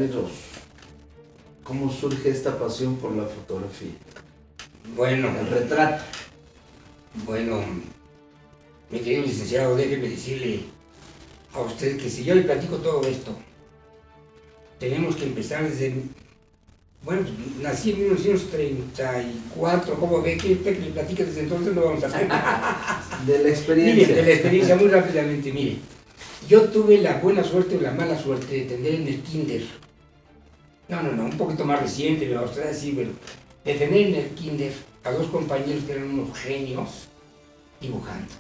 Jairo, ¿cómo surge esta pasión por la fotografía? Bueno, El retrato. bueno, mi querido licenciado, déjeme decirle a usted que si yo le platico todo esto, tenemos que empezar desde... Bueno, nací en 1934, ¿cómo ve? Que usted que le platique desde entonces no vamos a hacer. De la experiencia. Mire, de la experiencia, muy rápidamente, mire. Yo tuve la buena suerte o la mala suerte de tener en el kinder. No, un poquito más reciente, me va a usted decir, pero de tener en el kinder a dos compañeros que eran unos genios dibujando.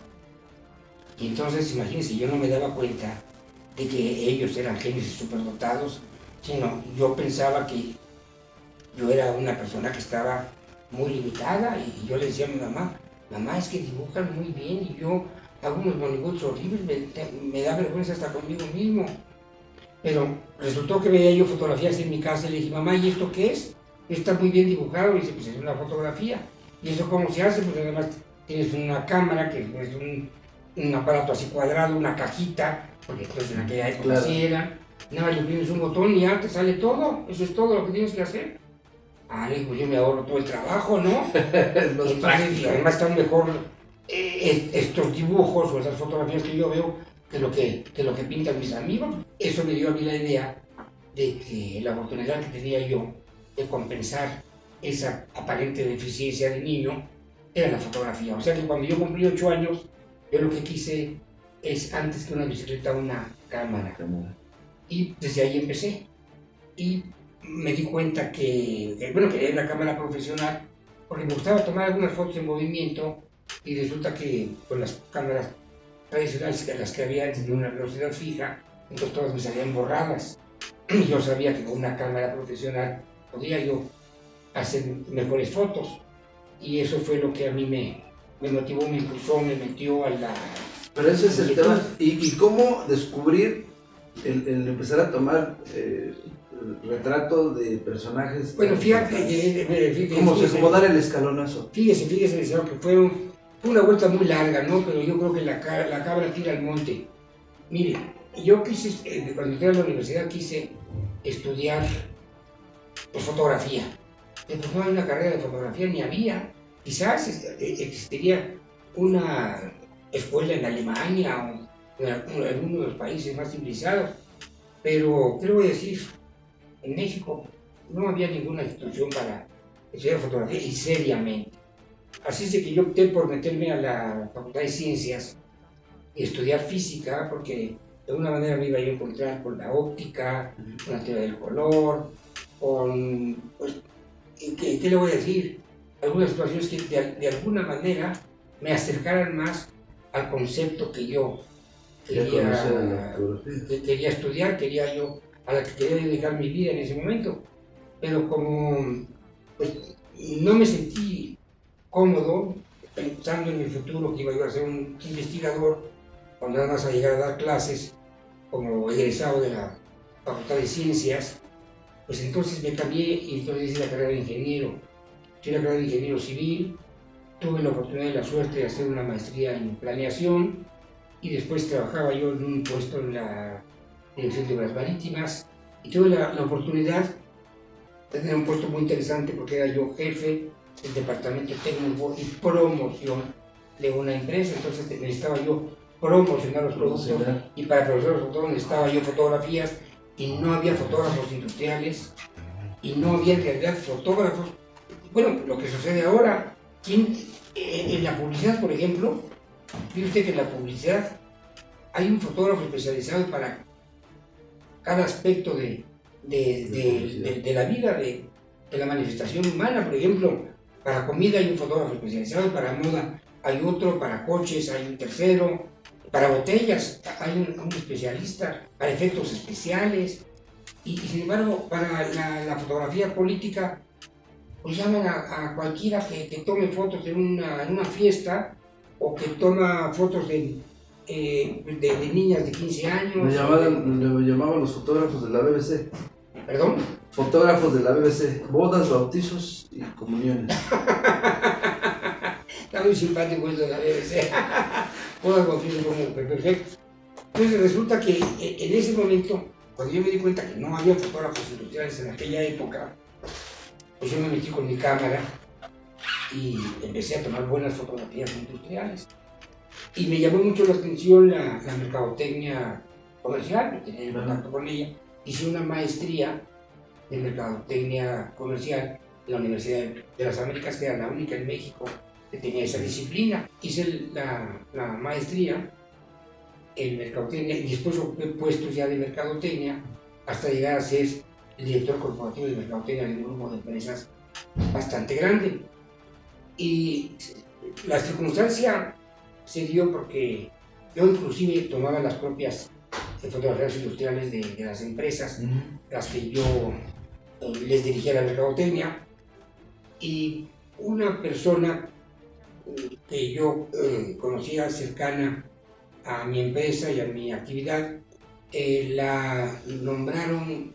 Y entonces, imagínense, yo no me daba cuenta de que ellos eran genios y superdotados, sino yo pensaba que yo era una persona que estaba muy limitada y yo le decía a mi mamá, es que dibujan muy bien y yo hago unos monigotes horribles, me da vergüenza hasta conmigo mismo. Pero resultó que veía yo fotografías en mi casa y le dije, mamá, ¿y esto qué es? Está muy bien dibujado. Y dice, pues es una fotografía. ¿Y eso cómo se hace? Pues además tienes una cámara que es un aparato así cuadrado, una cajita, porque entonces en aquella época así era. Nada, le oprimes un botón y ya te sale todo. Eso es todo lo que tienes que hacer. Le digo, yo me ahorro todo el trabajo, ¿no? Entonces, además están mejor estos dibujos o esas fotografías que yo veo que lo que pintan mis amigos. Eso me dio a mí la idea de que la oportunidad que tenía yo de compensar esa aparente deficiencia de niño era la fotografía. O sea que cuando yo cumplí 8 años, yo lo que quise es, antes que una bicicleta, una cámara. Y desde ahí empecé. Y me di cuenta que era una cámara profesional, porque me gustaba tomar algunas fotos en movimiento, y resulta que con las cámaras tradicionales, las que había antes de una velocidad fija, entonces todas me salían borradas. Y yo sabía que con una cámara profesional podía yo hacer mejores fotos. Y eso fue lo que a mí me motivó, me impulsó, me metió a la... Pero ese es el tema. ¿Y cómo descubrir el empezar a tomar retratos de personajes? Bueno, fíjate, ¿Cómo dar el escalonazo? Fíjese, que fue una vuelta muy larga, ¿no? Pero yo creo que la cabra tira al monte. Mire, yo quise, cuando entré a la universidad, quise estudiar fotografía. Pues no hay una carrera de fotografía, ni había. Quizás existiría una escuela en Alemania o en alguno de los países más civilizados, pero, ¿qué le voy a decir? En México no había ninguna institución para estudiar fotografía y seriamente. Así es de que yo opté por meterme a la Facultad de Ciencias y estudiar física, porque de alguna manera me iba a encontrar con la óptica, con la teoría del color, con, pues, ¿qué le voy a decir? Algunas situaciones que de alguna manera me acercaran más al concepto que yo quería estudiar, a la que quería dedicar mi vida en ese momento. Pero como pues, no me sentí cómodo pensando en mi futuro, que iba a ser un investigador, cuando nada más a llegar a dar clases como egresado de la Facultad de Ciencias, pues entonces me cambié y entonces hice la carrera de ingeniero. Hice la carrera de ingeniero civil, tuve la oportunidad y la suerte de hacer una maestría en planeación, y después trabajaba yo en un puesto en la Dirección de Obras Marítimas, y tuve la oportunidad de tener un puesto muy interesante, porque era yo jefe del departamento técnico y promoción de una empresa. Entonces necesitaba yo promocionar los productos, y para promocionar los productos necesitaba yo fotografías, y no había fotógrafos industriales, y no había en realidad fotógrafos. Bueno, lo que sucede ahora, en la publicidad, por ejemplo, fíjate usted que en la publicidad hay un fotógrafo especializado para cada aspecto de la vida, de la manifestación humana. Por ejemplo, para comida hay un fotógrafo especializado, para moda hay otro, para coches hay un tercero, para botellas hay un especialista, para efectos especiales, y sin embargo para la fotografía política pues llaman a cualquiera que tome fotos en una fiesta, o que toma fotos de niñas de 15 años. Me llamaban los fotógrafos de la BBC. ¿Perdón? Fotógrafos de la BBC, bodas, bautizos y comuniones. Está muy simpático eso de la BBC. Bodas, bautizos, como perfecto. Entonces resulta que en ese momento Cuando yo me di cuenta que no había fotógrafos industriales en aquella época, pues yo me metí con mi cámara y empecé a tomar buenas fotografías industriales. Y me llamó mucho la atención la mercadotecnia comercial, que tenía contacto con ella. Hice una maestría de mercadotecnia comercial en la Universidad de las Américas, que era la única en México que tenía esa disciplina. Hice la maestría en mercadotecnia y después ocupé puestos ya de mercadotecnia hasta llegar a ser el director corporativo de mercadotecnia de un grupo de empresas bastante grande. Y la circunstancia se dio porque yo inclusive tomaba las propias fotografías industriales de las empresas, las que yo les dirigía la mercadotecnia, y una persona que yo conocía cercana a mi empresa y a mi actividad, la nombraron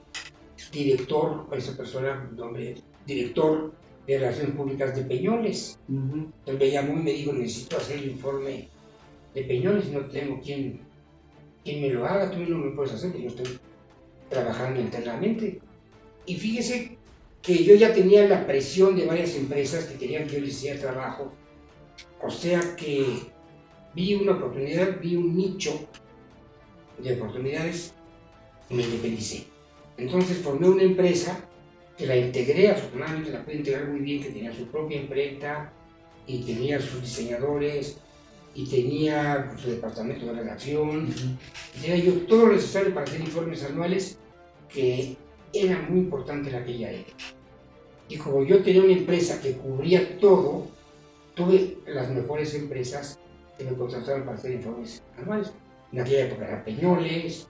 director, esa persona, director de Relaciones Públicas de Peñoles. Entonces me llamó y me dijo, necesito hacer el informe de Peñoles, no tengo quien me lo haga, tú no me puedes hacer, porque yo estoy trabajando internamente. Y fíjese que yo ya tenía la presión de varias empresas que querían que yo les hiciera trabajo, o sea que vi una oportunidad, vi un nicho de oportunidades y me independicé. Entonces formé una empresa que la integré, afortunadamente la pude integrar muy bien, que tenía su propia imprenta y tenía sus diseñadores y tenía su departamento de redacción, y tenía yo todo lo necesario para hacer informes anuales, que era muy importante en aquella época. Y como yo tenía una empresa que cubría todo, tuve las mejores empresas que me contrataron para hacer informes anuales. En aquella época era Peñoles,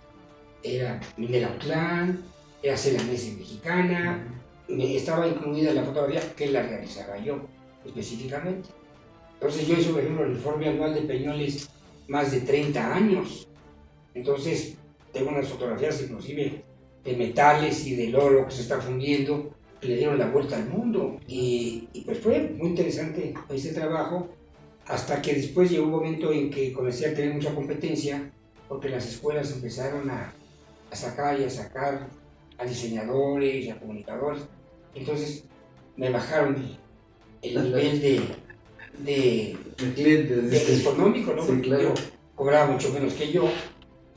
era Minera-Utlán, era Celanese Mexicana, estaba incluida la fotografía que la realizaba yo específicamente. Entonces yo hice, por ejemplo, el informe anual de Peñoles más de 30 años. Entonces tengo unas fotografías inclusive de metales y del oro que se está fundiendo, que le dieron la vuelta al mundo. Y pues fue muy interesante ese trabajo, hasta que después llegó un momento en que comencé a tener mucha competencia, porque las escuelas empezaron a sacar a diseñadores y a comunicadores. Entonces me bajaron el nivel de económico, ¿no? Sí, Porque claro. yo cobraba mucho menos que yo,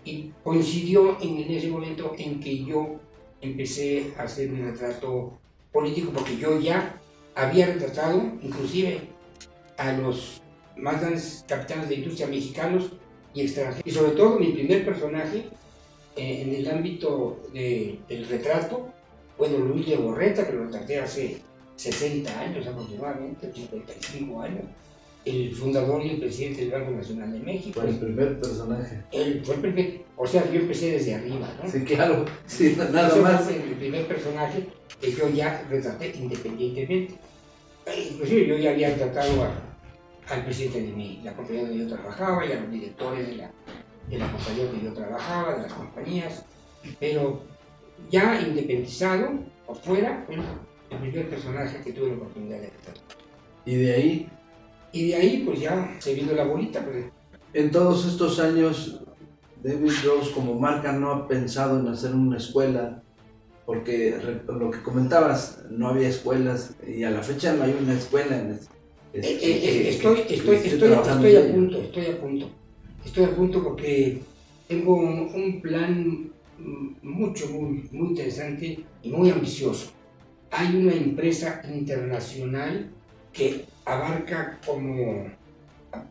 y coincidió en ese momento en que yo empecé a hacer un retrato político, porque yo ya había retratado inclusive a los más grandes capitanes de industria mexicanos y extranjeros, y sobre todo mi primer personaje en el ámbito del retrato fue don Luis Legorreta, que lo retraté hace 60 años aproximadamente, 55 años, el fundador y el presidente del Banco Nacional de México. Fue el primer personaje. Él fue el primer, o sea, yo empecé desde arriba, ¿no? Sí, claro, sí, nada Ese más. fue el primer personaje que yo ya retraté independientemente. Inclusive yo ya había retratado al presidente de la compañía donde yo trabajaba y a los directores de la compañía donde yo trabajaba, de las compañías, pero ya independizado, o fuera, fue el primer personaje que tuve la oportunidad de retratar. ¿Y de ahí? Y de ahí pues ya se vino la bolita. Pues. En todos estos años, David Rose como marca no ha pensado en hacer una escuela, porque lo que comentabas, no había escuelas y a la fecha no hay una escuela en Estoy a punto porque tengo un plan muy interesante y muy ambicioso. Hay una empresa internacional que abarca como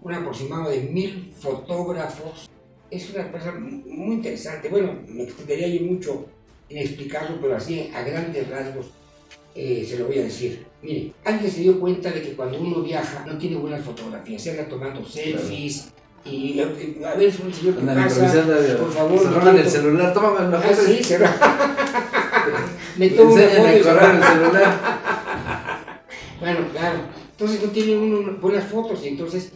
un aproximado de 1000 fotógrafos. Es una empresa muy interesante. Bueno, me extendería yo mucho en explicarlo, pero así a grandes rasgos se lo voy a decir. Mire, alguien se dio cuenta de que cuando uno viaja no tiene buenas fotografías, se anda tomando selfies. Claro. Y a ver, señor, ¿qué pasa? Por favor, se roban el celular, tómame una foto. Sí, se me tomo una foto y correr el celular. Bueno, claro. Entonces no tiene uno buenas fotos y entonces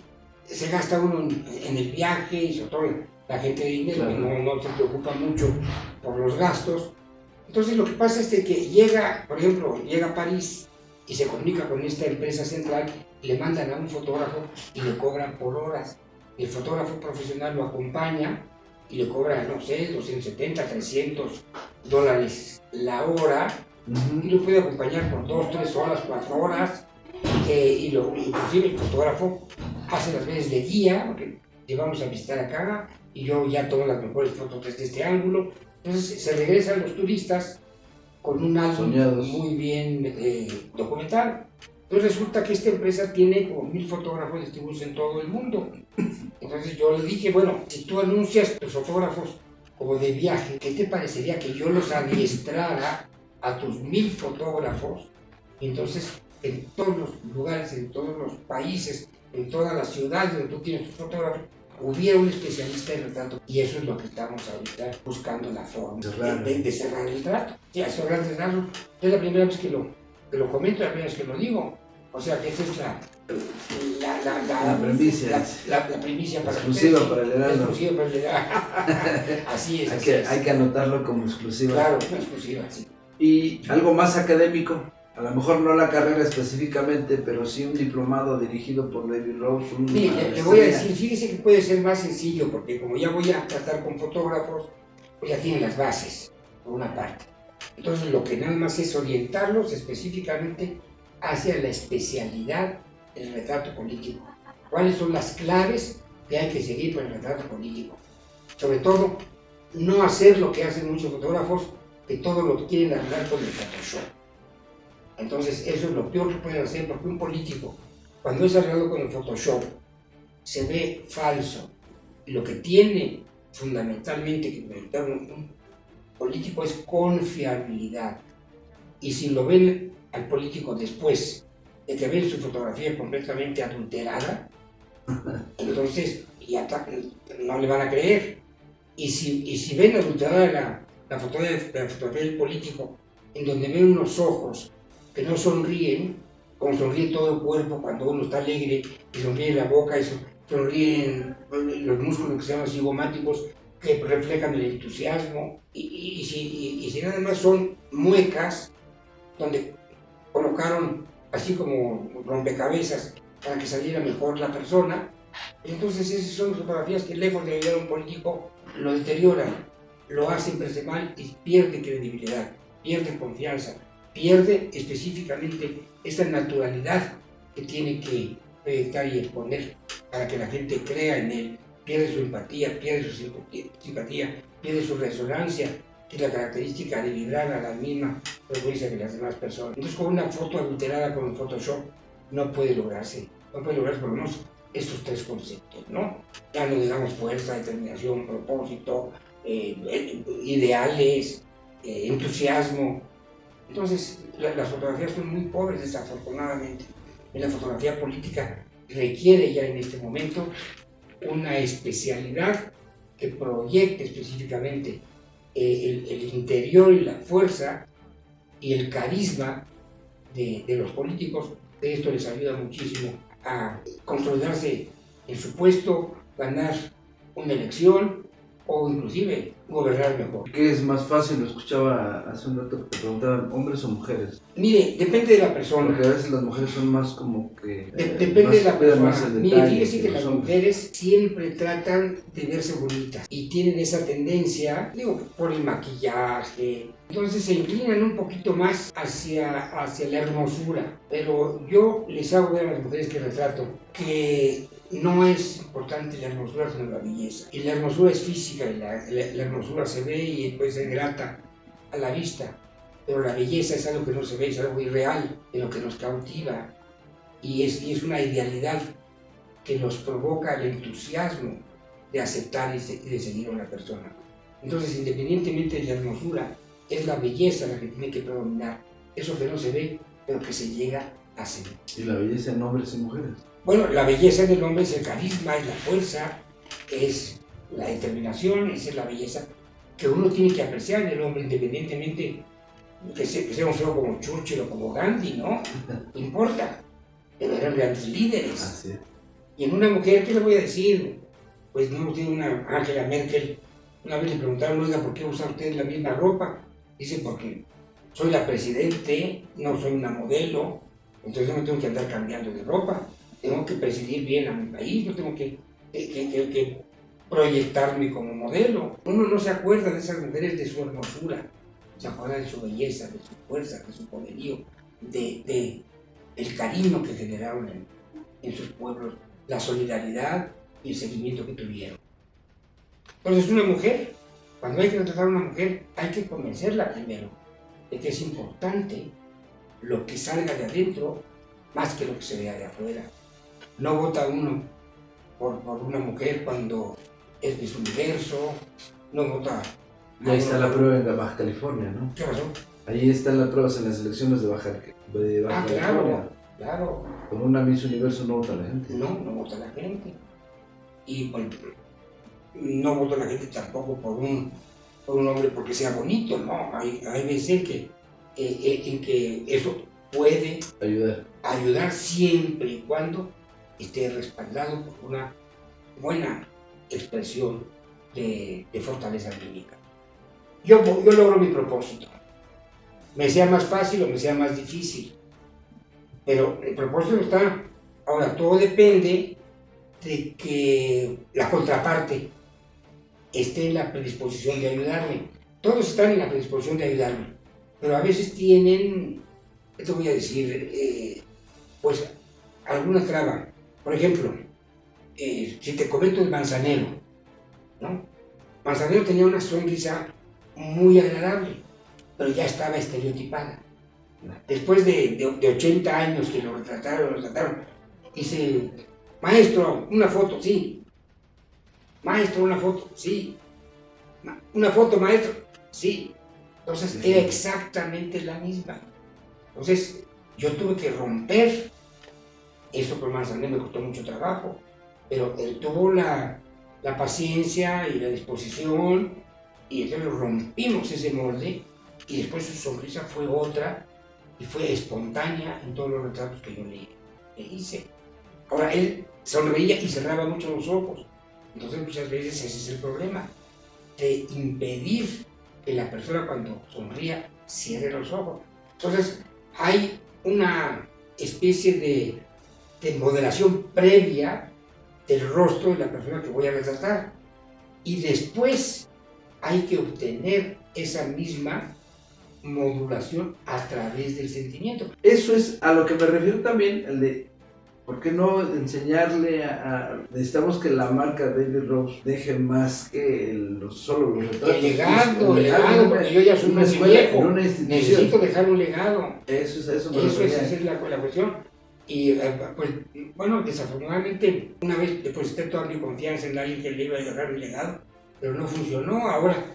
se gasta uno en el viaje y sobre todo la gente de dinero, claro, que no se preocupa mucho por los gastos. Entonces lo que pasa es que llega, por ejemplo, llega a París y se comunica con esta empresa central, le mandan a un fotógrafo y le cobran por horas. El fotógrafo profesional lo acompaña y le cobra, no sé, 270, $300 la hora, y lo puede acompañar por 2, 3 horas, 4 horas, inclusive el fotógrafo hace las veces de guía, porque llevamos a visitar acá, y yo ya tomo las mejores fotos desde este ángulo. Entonces se regresan los turistas con un álbum muy bien documentado. Entonces resulta que esta empresa tiene como 1000 fotógrafos distribuidos en todo el mundo. Entonces yo le dije, bueno, si tú anuncias tus fotógrafos como de viaje, ¿qué te parecería que yo los adiestrara a tus 1000 fotógrafos? Y entonces en todos los lugares, en todos los países, en todas las ciudades donde tú tienes tus fotógrafos, hubiera un especialista en retrato. Y eso es lo que estamos ahorita buscando, la forma de cerrar el trato. Sí, cerrar el trato. Es la primera vez que lo comento, la primera vez que lo digo. O sea que esa es la primicia. La primicia para exclusiva para el Heraldo. Exclusiva para el Heraldo. Así es. Hay que anotarlo como exclusiva. Claro, una exclusiva, sí. Y algo más académico. A lo mejor no la carrera específicamente, pero sí un diplomado dirigido por David Rose. Mire, le voy a decir, fíjese que puede ser más sencillo, porque como ya voy a tratar con fotógrafos, pues ya tienen las bases, por una parte. Entonces lo que nada más es orientarlos específicamente hacia la especialidad del retrato político. ¿Cuáles son las claves que hay que seguir para el retrato político? Sobre todo, no hacer lo que hacen muchos fotógrafos, que todo lo quieren arreglar con el Photoshop. Entonces, eso es lo peor que pueden hacer, porque un político, cuando es arreglado con el Photoshop, se ve falso. Y lo que tiene fundamentalmente que proyectar un político es confiabilidad. Y si lo ven al político después de que ven su fotografía completamente adulterada, entonces ya no le van a creer. Y si ven adulterada la fotografía del político, en donde ven unos ojos que no sonríen, como sonríe todo el cuerpo cuando uno está alegre, y sonríe la boca, y sonríen los músculos que se llaman zigomáticos, que reflejan el entusiasmo, y si nada más son muecas, donde colocaron así como rompecabezas para que saliera mejor la persona, entonces esas son fotografías que lejos de ayudar a un político lo deterioran, lo hacen verse mal y pierde credibilidad, pierde confianza, pierde específicamente esa naturalidad que tiene que proyectar y exponer para que la gente crea en él. Pierde su empatía, pierde su simpatía, pierde su resonancia, que es la característica de vibrar a la misma frecuencia que las demás personas. Entonces, con una foto adulterada con Photoshop no puede lograrse por lo menos estos 3 conceptos, ¿no? Ya no digamos fuerza, determinación, propósito, ideales, entusiasmo. Entonces, las fotografías son muy pobres, desafortunadamente. Y la fotografía política requiere ya en este momento una especialidad que proyecte específicamente el interior y la fuerza y el carisma de los políticos. Esto les ayuda muchísimo a consolidarse en su puesto, ganar una elección o inclusive gobernar mejor. ¿Qué es más fácil? Lo escuchaba hace un rato que te preguntaban, ¿hombres o mujeres? Mire, depende de la persona. Porque a veces las mujeres son más como que... Depende de la persona. Mire, fíjese que las hombres. mujeres siempre tratan de verse bonitas y tienen esa tendencia, por el maquillaje. Entonces se inclinan un poquito más hacia la hermosura. Pero yo les hago ver a las mujeres que retrato que no es importante la hermosura, sino la belleza. Y la hermosura es física, y la hermosura se ve y puede ser grata a la vista. Pero la belleza es algo que no se ve, es algo irreal, de lo que nos cautiva. Y es una idealidad que nos provoca el entusiasmo de aceptar y de seguir a una persona. Entonces, independientemente de la hermosura, es la belleza la que tiene que predominar. Eso que no se ve, pero que se llega a sentir. ¿Y la belleza en hombres y mujeres? Bueno, la belleza del hombre es el carisma, es la fuerza, es la determinación, esa es la belleza que uno tiene que apreciar en el hombre, independientemente que sea un feo como Churchill o como Gandhi, ¿no? No importa, pero eran grandes líderes. Así es. Y en una mujer, ¿qué le voy a decir? Pues no tiene una Angela Merkel. Una vez le preguntaron, oiga, ¿por qué usa usted la misma ropa? Dice, porque soy la presidente, no soy una modelo, entonces no me tengo que andar cambiando de ropa. Tengo que presidir bien a mi país, no tengo que proyectarme como modelo. Uno no se acuerda de esas mujeres, de su hermosura, se acuerda de su belleza, de su fuerza, de su poderío, de el cariño que generaron en sus pueblos, la solidaridad y el seguimiento que tuvieron. Entonces una mujer, cuando hay que tratar a una mujer, hay que convencerla primero de que es importante lo que salga de adentro más que lo que se vea de afuera. No vota uno por una mujer cuando es de su universo, no vota... Y ahí está la prueba en la Baja California, ¿no? ¿Qué pasó? Ahí están las pruebas en las elecciones de Baja California. Claro. Con una Miss Universo no vota la gente. No vota la gente. Y no vota la gente tampoco por un hombre porque sea bonito, ¿no? Hay veces en que eso puede ayudar siempre y cuando esté respaldado por una buena expresión de fortaleza anímica. Yo logro mi propósito. Me sea más fácil o me sea más difícil. Pero el propósito está... Ahora, todo depende de que la contraparte esté en la predisposición de ayudarme. Todos están en la predisposición de ayudarme, pero a veces tienen, ¿qué te voy a decir? Pues alguna traba. Por ejemplo, si te comento el Manzanero, ¿no? Manzanero tenía una sonrisa muy agradable, pero ya estaba estereotipada. Después de 80 años que lo retrataron, dice, maestro, una foto, sí. Maestro, una foto, sí. Una foto, maestro, sí. Entonces era exactamente la misma. Entonces yo tuve que romper eso con Manzanero, me costó mucho trabajo, pero él tuvo la paciencia y la disposición, y entonces rompimos ese molde, y después su sonrisa fue otra, y fue espontánea en todos los retratos que yo le hice. Ahora, él sonreía y cerraba mucho los ojos, entonces muchas veces ese es el problema, de impedir que la persona cuando sonría cierre los ojos. Entonces, hay una especie de modelación previa del rostro de la persona que voy a retratar, y después hay que obtener esa misma modulación a través del sentimiento. Eso es a lo que me refiero también, el de ¿por qué no enseñarle necesitamos que la marca David Rose deje más que solo los retratos? El legado, porque yo ya soy una viejo, necesito dejar un legado. Eso es la cuestión. Y pues, bueno, desafortunadamente, una vez deposité toda mi confianza en alguien que le iba a dejar un legado, pero no funcionó. Ahora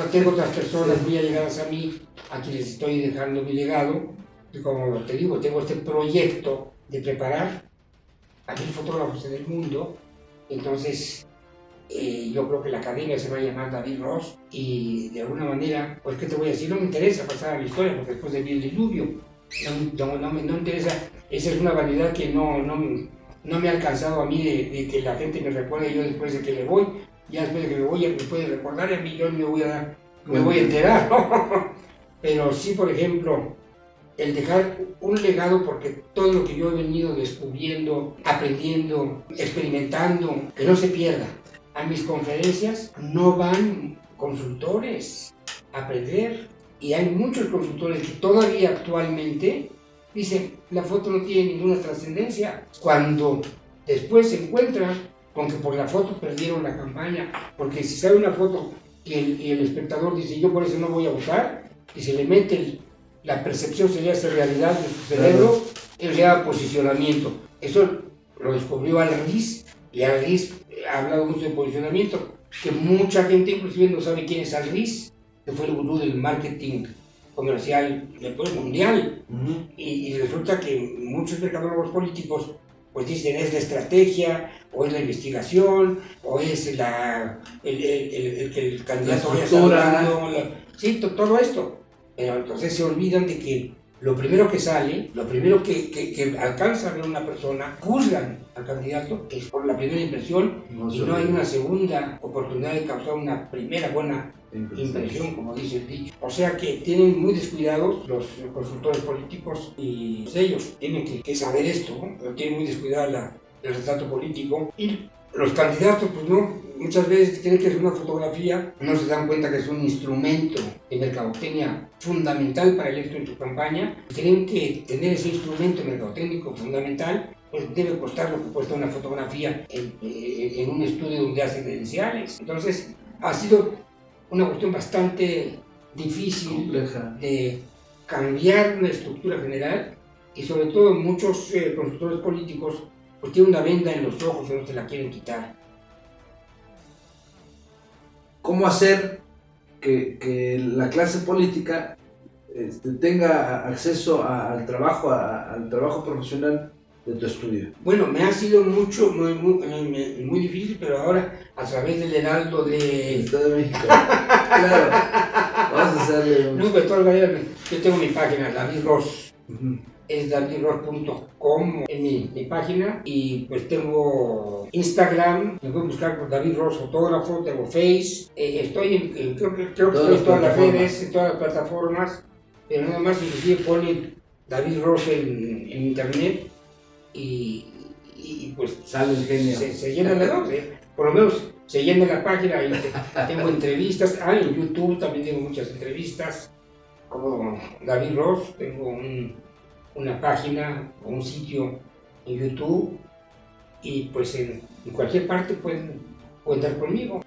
tengo otras personas muy allegadas a mí, a quienes estoy dejando mi legado, y como te digo, tengo este proyecto de preparar a 1000 fotógrafos en el mundo. Entonces yo creo que la academia se va a llamar David Ross, y de alguna manera, pues qué te voy a decir, no me interesa pasar a la historia, porque después de mí el diluvio, no me interesa. Esa es una vanidad que no me ha alcanzado a mí de que la gente me recuerde. Yo después de que me voy, ya después de que me voy, me puede recordar, y a mí yo me voy a enterar, ¿no? Pero sí, por ejemplo, el dejar un legado, porque todo lo que yo he venido descubriendo, aprendiendo, experimentando, que no se pierda. A mis conferencias no van consultores a aprender, y hay muchos consultores que todavía actualmente dicen, la foto no tiene ninguna trascendencia, cuando después se encuentran con que por la foto perdieron la campaña, porque si sale una foto y el espectador dice, yo por eso no voy a votar, y se le mete la percepción, se le hace realidad de su cerebro, él le da posicionamiento. Eso lo descubrió Alan Ries, y Alan Ries ha hablado mucho de posicionamiento, que mucha gente inclusive no sabe quién es Alan Ries, que fue el gurú del marketing comercial mundial. Y resulta que muchos mercadólogos políticos pues dicen, es la estrategia, o es la investigación, o es el que el candidato vaya saludando, sí, todo esto. Pero entonces se olvidan de que lo primero que sale, lo primero que alcanza a ver una persona, juzgan al candidato, es por la primera impresión, y no hay una segunda oportunidad de causar una primera buena impresión, como dice el dicho. O sea que tienen muy descuidados los consultores políticos, y ellos tienen que saber esto, ¿no? Pero tienen muy descuidada el retrato político. Y los candidatos, pues no, muchas veces creen que es una fotografía, no se dan cuenta que es un instrumento de mercadotecnia fundamental para el éxito en su campaña. Creen que tener ese instrumento mercadotécnico fundamental pues debe costar lo que cuesta una fotografía en un estudio donde hacen credenciales. Entonces, ha sido una cuestión bastante difícil, compleja, de cambiar una estructura general, y sobre todo muchos consultores políticos pues tienen una venda en los ojos y no se la quieren quitar. ¿Cómo hacer que la clase política tenga acceso al trabajo profesional de tu estudio? Bueno, me ha sido muy difícil, pero ahora a través del Heraldo de Estado de México. Claro. Vamos a hacerle un... No, de todas maneras, yo tengo mi página, David Ross. Uh-huh. Es davidross.com en mi página, y pues tengo Instagram, me pueden buscar por David Ross Fotógrafo, tengo Face, estoy creo que estoy en todas las redes, en todas las plataformas, pero nada más inclusive ponen David Ross en internet y pues sale el genio. Se llena la noche, por lo menos se llena la página, y tengo entrevistas, en YouTube también tengo muchas entrevistas, como David Ross, tengo una página o un sitio en YouTube, y pues en cualquier parte pueden dar conmigo.